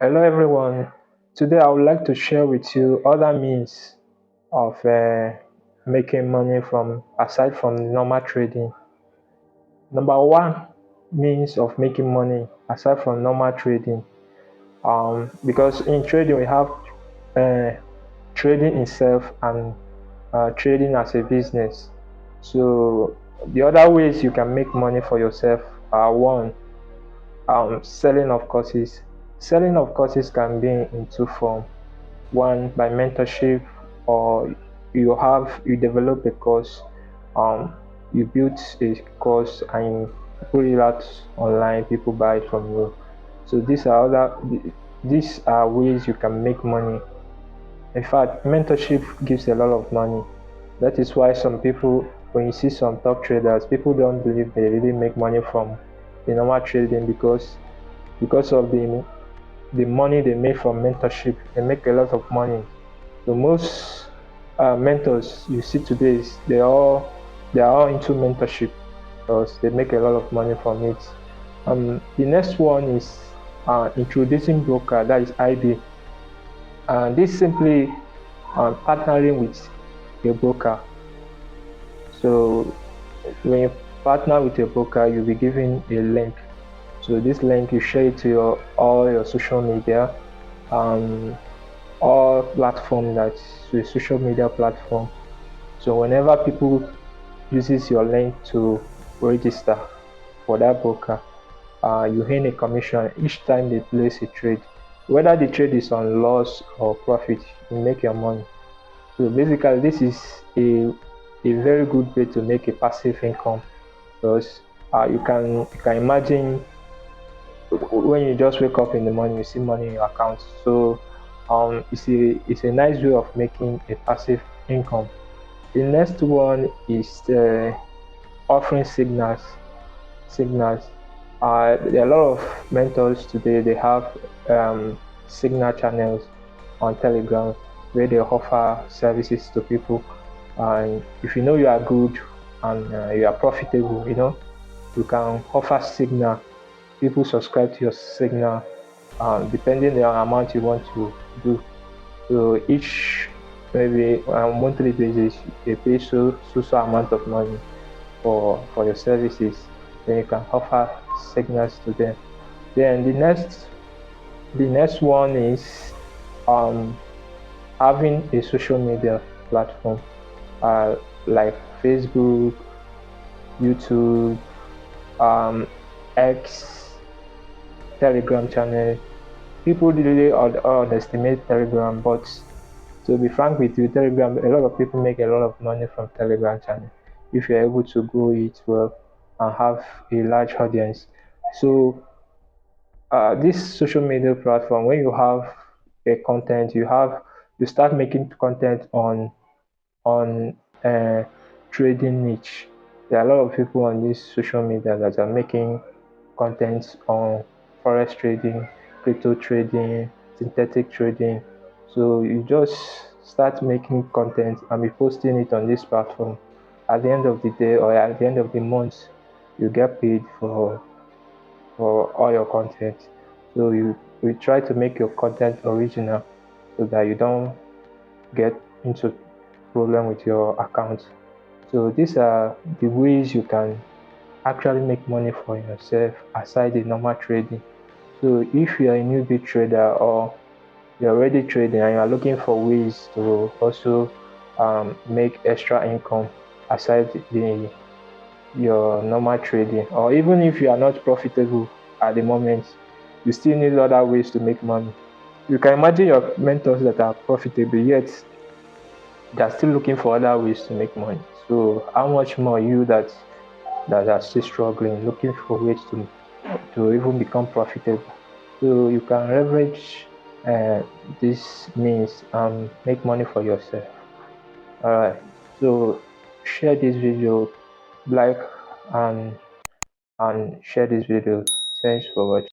Hello everyone. Today I would like to share with you other means of making money from aside from normal trading. Number one means of making money aside from normal trading, because in trading we have uh, trading itself and trading as a business. So the other ways you can make money for yourself are one, selling of courses. Selling of courses can be in two forms. One by mentorship, or you develop a course, um you build a course and put it out online, people buy it from you. So these are ways you can make money. In fact, mentorship gives a lot of money. That is why some people, when you see some top traders, people don't believe they really make money from the normal trading, because of the money they make from mentorship. They make a lot of money. So most mentors you see today, they are all into mentorship because they make a lot of money from it. The next one is introducing broker, that is IB. This simply partnering with a broker. So when you partner with a broker, you'll be given a link. So this link you share it to all your social media, um, all platform that's a social media platform. So whenever people uses your link to register for that broker, you earn a commission each time they place a trade. Whether the trade is on loss or profit, you make your money. So basically, this is a very good way to make a passive income, because you can imagine when you just wake up in the morning, you see money in your account. So it's a nice way of making a passive income. The next one is offering signals. There are a lot of mentors today. They have signal channels on Telegram where they offer services to people. And if you know you are good and you are profitable, you can offer signal. People subscribe to your signal, depending on the amount you want to do. So each, maybe on a monthly basis, they pay so amount of money for your services. Then you can offer signals to them. Then the next one is um, having a social media platform, uh, like Facebook, YouTube, um, X, Telegram channel. People really underestimate Telegram, but to be frank with you, Telegram, a lot of people make a lot of money from Telegram channel if you're able to grow it well and have a large audience. So this social media platform, when you have a content, you start making content on trading niche. There are a lot of people on this social media that are making content on forex trading, crypto trading, synthetic trading. So you just start making content and be posting it on this platform. At the end of the day or at the end of the month, you get paid for all your content. So you try to make your content original so that you don't get into problem with your account. So these are the ways you can actually make money for yourself aside the normal trading. So if you are a newbie trader, or you're already trading and you are looking for ways to also make extra income aside your normal trading, or even if you are not profitable at the moment, you still need other ways to make money. You can imagine your mentors that are profitable, yet they are still looking for other ways to make money. So how much more you that are still struggling, looking for ways to even become profitable. So you can leverage uh, this means and make money for yourself. All right. So share this video, like and share this video. Thanks for watching.